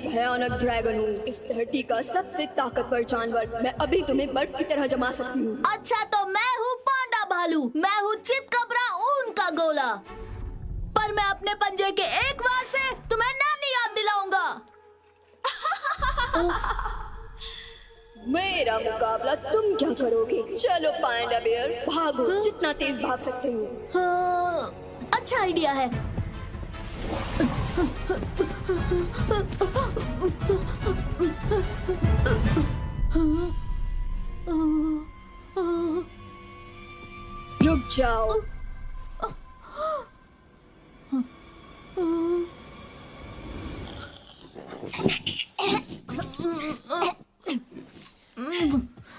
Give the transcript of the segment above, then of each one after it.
भयानक ड्रैगन हूँ, इस धरती का सबसे ताकतवर जानवर। मैं अभी तुम्हें बर्फ की तरह जमा सकती हूँ। अच्छा तो मैं हूँ पांडा भालू, मैं हूँ चितकबरा ऊन का गोला, पर मैं अपने पंजे के एक वार से तुम्हें नानी याद दिलाऊंगा। मेरा मुकाबला तुम क्या करोगे? चलो पांडा बियर, भागो जितना तेज भाग सकते हो। हाँ, अच्छा आइडिया है। रुक जाओ।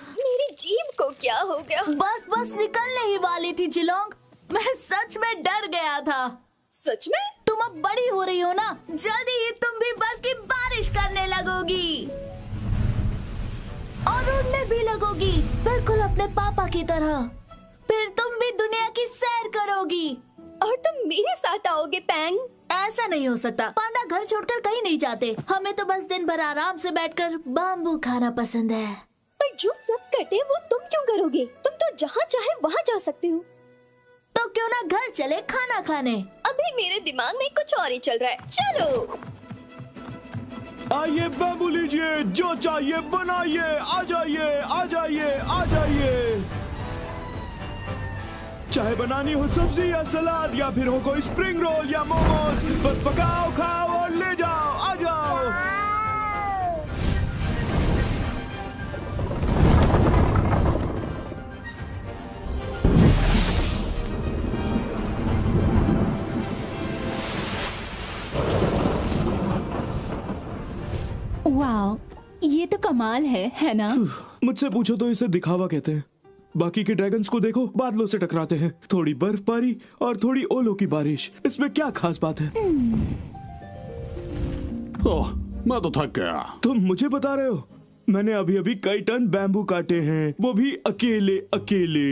मेरी जीभ को क्या हो गया? बस निकलने ही वाली थी जिलोंग, मैं सच में डर गया था। सच में? तुम अब बड़ी हो रही हो ना, जल्दी ही तुम भी बर्फ की बारिश करने लगोगी और उड़ने भी लगोगी, बिल्कुल अपने पापा की तरह। फिर तुम भी दुनिया की सैर करोगी और तुम मेरे साथ आओगे पैंग? ऐसा नहीं हो सकता, पांडा घर छोड़कर कहीं नहीं जाते। हमें तो बस दिन भर आराम से बैठकर बाम्बू खाना पसंद है। पर जो सब कटे वो तुम क्यों करोगे? तुम तो जहाँ चाहे वहाँ जा सकते हो। तो क्यों ना घर चले खाना खाने? अभी मेरे दिमाग में कुछ और ही चल रहा है। चलो आइए बाबू लीजिए, जो चाहिए बनाइए, आ जाइए आ जाइए आ जाइए। चाहे बनानी हो सब्जी या सलाद या फिर हो कोई स्प्रिंग रोल या मोमोज, बस पकाओ खाओ और ले जाओ, आ जाओ। वाह, ये तो कमाल है ना? मुझसे पूछो तो इसे दिखावा कहते हैं। बाकी के ड्रैगन्स को देखो, बादलों से टकराते हैं, थोड़ी बर्फबारी और थोड़ी ओलों की बारिश, इसमें क्या खास बात है? ओह, मैं तो थक गया। तुम मुझे बता रहे हो? मैंने अभी अभी कई टन बैम्बू काटे हैं, वो भी अकेले अकेले।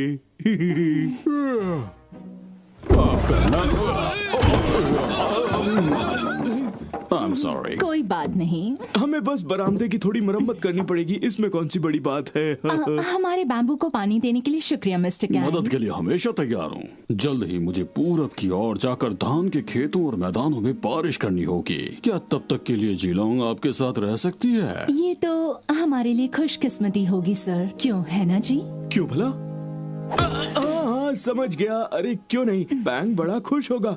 I'm sorry. कोई बात नहीं। हमें बस बरामदे की थोड़ी मरम्मत करनी पड़ेगी, इसमें कौन सी बड़ी बात है। हमारे बैम्बू को पानी देने के लिए शुक्रिया मिस्टर कैन। मदद के लिए हमेशा तैयार हूँ। जल्द ही मुझे पूरब की ओर जाकर धान के खेतों और मैदानों में बारिश करनी होगी। क्या तब तक के लिए जिलोंग आपके साथ रह सकती है? ये तो हमारे लिए खुशकिस्मती होगी सर, क्यों है ना जी? क्यों भला? हाँ समझ गया। अरे क्यों नहीं, पैंग बड़ा खुश होगा।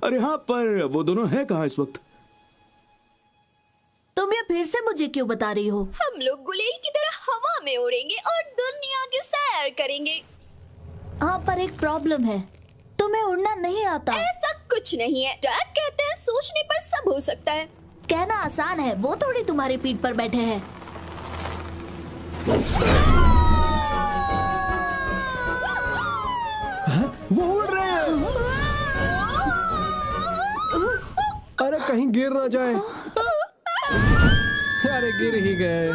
अरे हाँ, पर वो दोनों हैं कहाँ इस वक्त? तुम ये फिर से मुझे क्यों बता रही हो? हम लोग गुलेल की तरह हवा में उड़ेंगे और दुनिया की सैर करेंगे। हाँ, पर एक प्रॉब्लम है, तुम्हें उड़ना नहीं आता। ऐसा कुछ नहीं है, डैड कहते हैं सोचने पर सब हो सकता है। कहना आसान है, वो थोड़ी तुम्हारी पीठ पर बैठे हैं। वो उड़ रहे हैं। अरे कहीं गिर ना जाए। अरे गिर ही गए।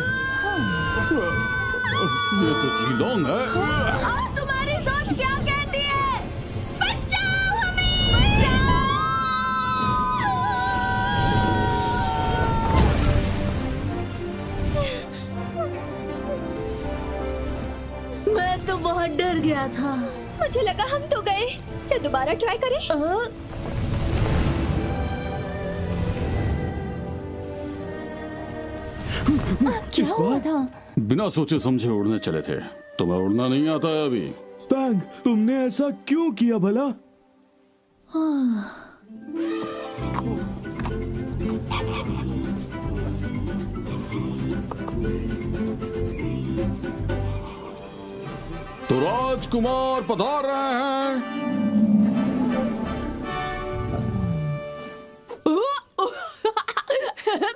ये तो जिलोंग है। और तुम्हारी सोच क्या कहती है? बचाओ हमें! मैं तो बहुत डर गया था। मुझे लगा हम तो गए। क्या दोबारा ट्राई करें? क्या हुआ था? बिना सोचे समझे उड़ने चले थे। तुम्हें उड़ना नहीं आता है अभी? पैंग, तुमने ऐसा क्यों किया भला? तो राजकुमार पधार रहे हैं।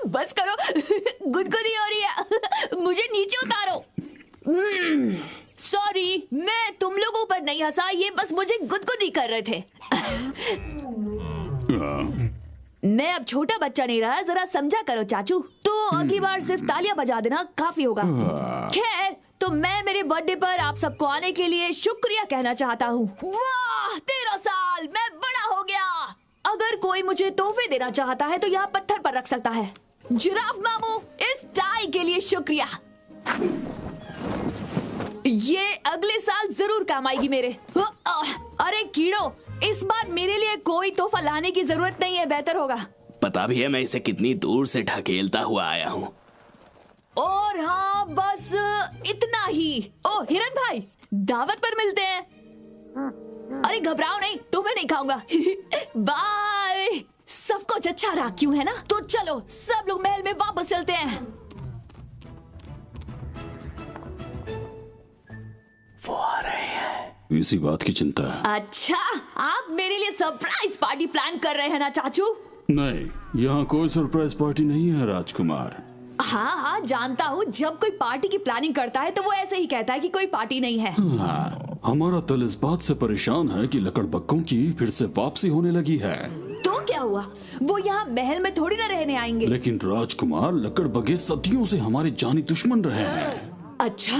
बस करो, गुदगुदी हो रही है, मुझे नीचे उतारो। सॉरी, मैं तुम लोगों पर नहीं हंसा, ये बस मुझे गुदगुदी कर रहे थे। मैं अब छोटा बच्चा नहीं रहा, जरा समझा करो चाचू। तो अगली बार सिर्फ तालियां बजा देना काफी होगा। खैर, तो मैं मेरे बर्थडे पर आप सबको आने के लिए शुक्रिया कहना चाहता हूँ। वाह, 13 साल, मैं बड़ा हो गया। अगर कोई मुझे तोहफे देना चाहता है तो यहाँ पत्थर पर रख सकता है। जिराफ मामू, इस टाई के लिए शुक्रिया। ये अगले साल जरूर काम आएगी मेरे। अरे कीड़ो, इस बार मेरे लिए कोई तोहफा लाने की जरूरत नहीं है, बेहतर होगा। पता भी है मैं इसे कितनी दूर से ढकेलता हुआ आया हूँ। और हाँ, बस इतना ही। ओ हिरन भाई, दावत पर मिलते हैं। अरे घबराओ नहीं, तुम्हें नहीं खाऊंगा। बाय। सब कुछ अच्छा रहा, क्यों है ना? तो चलो सब लोग महल में वापस चलते हैं। वो आ रहे हैं। इसी बात की चिंता है। अच्छा, आप मेरे लिए सरप्राइज पार्टी प्लान कर रहे हैं ना चाचू? नहीं, यहाँ कोई सरप्राइज पार्टी नहीं है राजकुमार। हाँ हाँ, जानता हूँ। जब कोई पार्टी की प्लानिंग करता है तो वो ऐसे ही कहता है कि कोई पार्टी नहीं है। हाँ, हमारा दल इस बात से परेशान है कि लकड़बग्गों की फिर से वापसी होने लगी है। तो क्या हुआ? वो यहाँ महल में थोड़ी ना रहने आएंगे। लेकिन राजकुमार, लकड़बग्गे सदियों से हमारे जानी दुश्मन रहे हैं। अच्छा,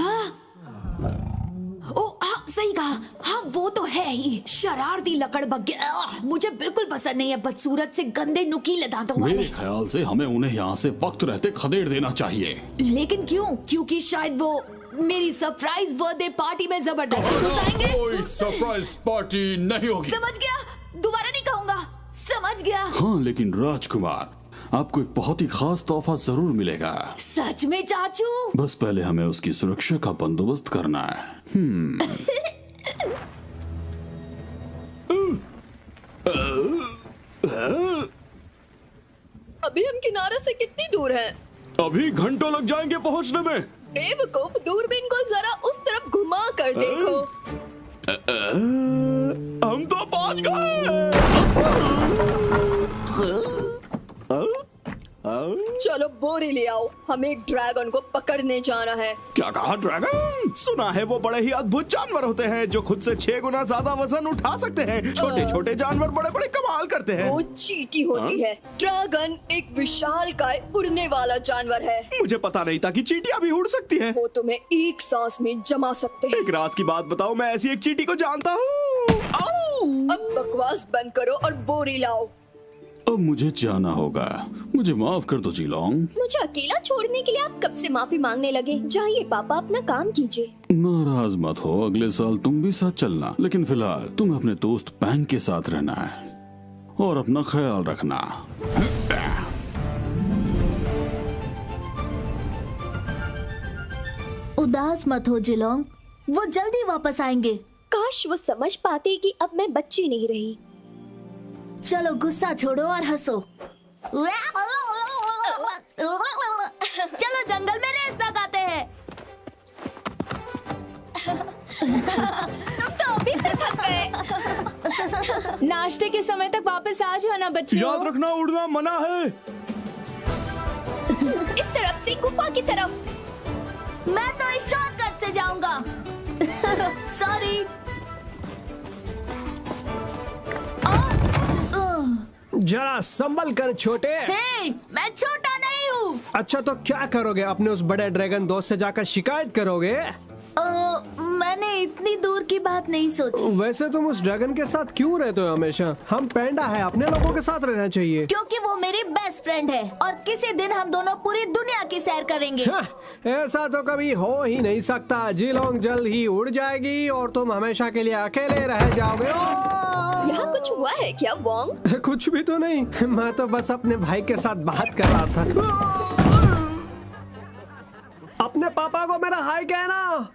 ओ हाँ, सही कहा। हाँ, वो तो है ही, शरारती लकड़बग्गे। मुझे बिल्कुल पसंद नहीं है, बदसूरत से गंदे नुकीले दांतों वाले। मेरे ख्याल से हमें उन्हें यहाँ से वक्त रहते खदेड़ देना चाहिए। लेकिन क्यों? क्योंकि शायद वो मेरी सरप्राइज बर्थडे पार्टी में जबरदस्ती घुसाएंगे। कोई सरप्राइज पार्टी नहीं होगी। समझ गया, दोबारा नहीं कहूँगा। समझ गया। हाँ, लेकिन राजकुमार, आपको एक बहुत ही खास तोहफा जरूर मिलेगा। सच में चाचू? बस पहले हमें उसकी सुरक्षा का बंदोबस्त करना है। अभी हम किनारे से कितनी दूर हैं? अभी घंटों लग जाएंगे पहुंचने में। बेवकूफ, दूरबीन को जरा उस तरफ घुमा कर देखो। हम तो पहुंच गए। चलो बोरी ले आओ, हमें एक ड्रैगन को पकड़ने जाना है। क्या कहा? ड्रैगन? सुना है वो बड़े ही अद्भुत जानवर होते हैं जो खुद से 6 गुना ज्यादा वजन उठा सकते हैं। छोटे छोटे जानवर बड़े बड़े कमाल करते हैं। वो चींटी होती है। ड्रैगन एक विशालकाय उड़ने वाला जानवर है। मुझे पता नहीं था कि चींटियां भी उड़ सकती हैं। वो तुम्हें एक सांस में जमा सकते हैं। एक राज की बात बताओ, मैं ऐसी एक चींटी को जानता हूँ। अब बकवास बंद करो और बोरी लाओ। अब मुझे जाना होगा, मुझे माफ कर दो जीलोंग। मुझे अकेला छोड़ने के लिए आप कब से माफी मांगने लगे? जाइए पापा, अपना काम कीजिए। नाराज मत हो, अगले साल तुम भी साथ चलना। लेकिन फिलहाल तुम अपने दोस्त पैंग के साथ रहना है और अपना ख्याल रखना। उदास मत हो जिलोंग, वो जल्दी वापस आएंगे। काश वो समझ पाते कि अब मैं बच्ची नहीं रही। चलो गुस्सा छोड़ो और हंसो। चलो जंगल में रेस लगाते हैं। तुम तो अभी से थक गए। नाश्ते के समय तक वापस आ जाना बच्चों। याद रखना, उड़ना मना है। इस तरफ से गुफा की तरफ। मैं तो इस शॉर्टकट से जाऊंगा। सॉरी। जरा संभल कर छोटे। हे, मैं छोटा नहीं हूँ। अच्छा, तो क्या करोगे? अपने उस बड़े ड्रैगन दोस्त से जाकर शिकायत करोगे? मैंने इतनी दूर की बात नहीं सोची। वैसे तुम उस ड्रैगन के साथ क्यों रहते हो हमेशा? हम पैंडा है, अपने लोगों के साथ रहना चाहिए। क्योंकि वो मेरी बेस्ट फ्रेंड है और किसी दिन हम दोनों पूरी दुनिया की सैर करेंगे। हाँ, ऐसा तो कभी हो ही नहीं सकता। जीलोंग जल्द ही उड़ जाएगी और तुम हमेशा के लिए अकेले रह जाओगे। यहाँ कुछ हुआ है क्या वोंग? कुछ भी तो नहीं, मैं तो बस अपने भाई के साथ बात कर रहा था। अपने पापा को मेरा हाय कहना।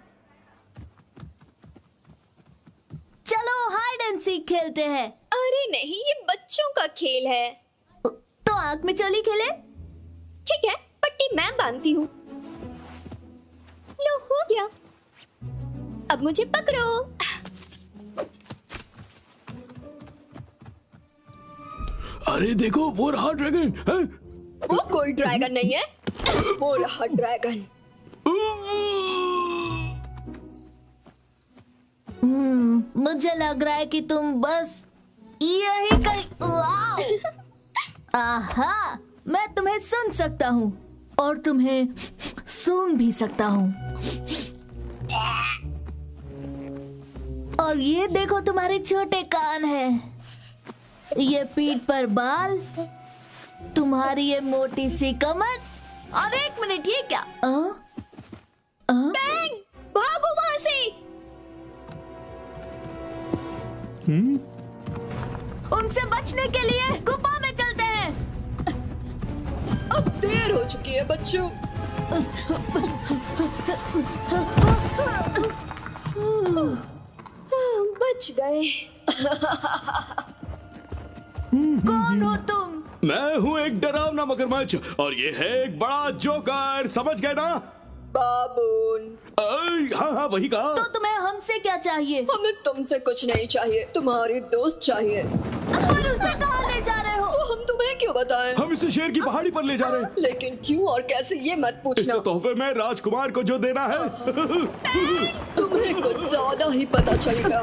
चलो हाइड एंड सीक खेलते हैं। अरे नहीं, ये बच्चों का खेल है। तो आंख में चोली खेले? ठीक है, पट्टी मैं बांधती हूँ। लो, हो गया। अब मुझे पकड़ो। अरे देखो, वो रहा ड्रैगन है? वो कोई ड्रैगन नहीं है, वो रहा ड्रैगन। मुझे लग रहा है कि तुम बस यही कहीं। आहा, मैं तुम्हें सुन सकता हूँ और तुम्हें सूंघ भी सकता हूँ। और ये देखो, तुम्हारे छोटे कान हैं, ये पीठ पर बाल, तुम्हारी ये मोटी सी कमर। और एक मिनट, ये क्या? बैंग, भागो वहां से। उनसे बचने के लिए गुफा में चलते हैं। अब देर हो चुकी है बच्चों। बच गए। कौन हो तुम? मैं हूँ एक डरावना मगरमच्छ और ये है एक बड़ा जोकर, समझ गए ना? बाबून, हाँ हाँ, वही कहा। तो तुम्हें हमसे क्या चाहिए? हमें तुमसे कुछ नहीं चाहिए, तुम्हारी दोस्त चाहिए। और उसे कहाँ ले जा रहे हो? तो हम तुम्हें क्यों बताएं? हम इसे शेर की पहाड़ी पर ले जा रहे हैं। लेकिन क्यों और कैसे, ये मत पूछना। इसे तोहफे में राजकुमार को जो देना है। तुम्हें कुछ ज्यादा ही पता चलेगा।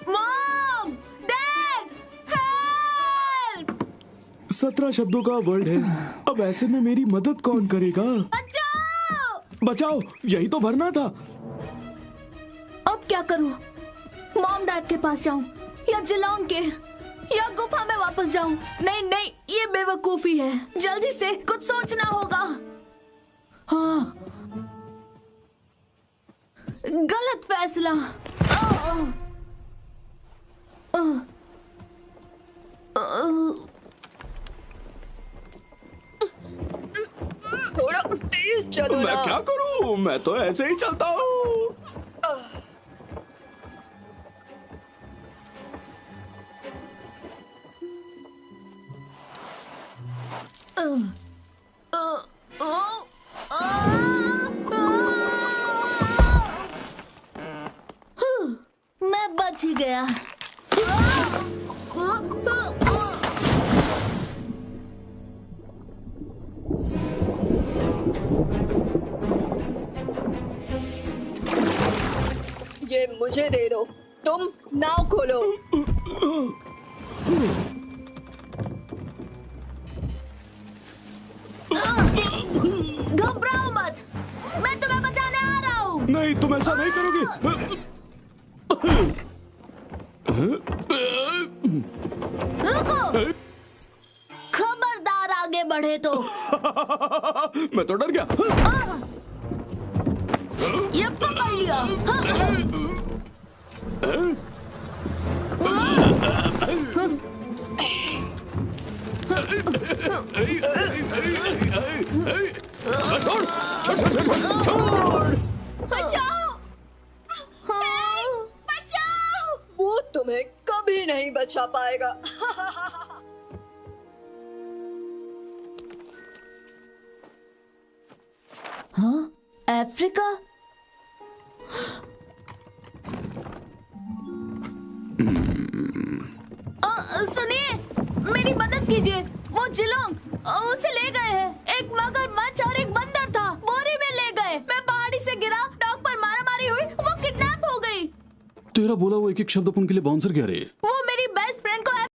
Mom, dad, help! 17 शब्दों का वर्ड है। अब ऐसे में मेरी मदद कौन करेगा? बचाओ! बचाओ, यही तो भरना था। अब क्या करूं? मॉम डैड के पास जाऊं या जिलोंग के, या गुफा में वापस जाऊं? नहीं नहीं, ये बेवकूफी है। जल्दी से कुछ सोचना होगा। हाँ, गलत फैसला। थोड़ा तेज चलो मैं ना। क्या करूं? मैं तो ऐसे ही चलता हूँ। मैं बच ही गया। ये मुझे दे दो, तुम नाव खोलो। घबराओ मत, मैं तुम्हें बचाने आ रहा हूँ। नहीं, तुम ऐसा नहीं करोगे। रुको, खबरदार आगे बढ़े तो। मैं तो डर गया। ये पकड़ लिया। बचाओ, बचाओ। वो तुम्हें कभी नहीं बचा पाएगा। हाँ, अफ्रीका? सुनिए, मेरी मदद कीजिए। वो जिलोंग, उसे ले गए हैं। एक मगरमच्छ और एक बंदर था, बोरी में ले गए। मैं पहाड़ी से गिरा, डॉग पर मारामारी हुई, वो किडनैप हो गई। तेरा बोला वो एक एक शब्द अपन के लिए बाउंसर कह रहे। वो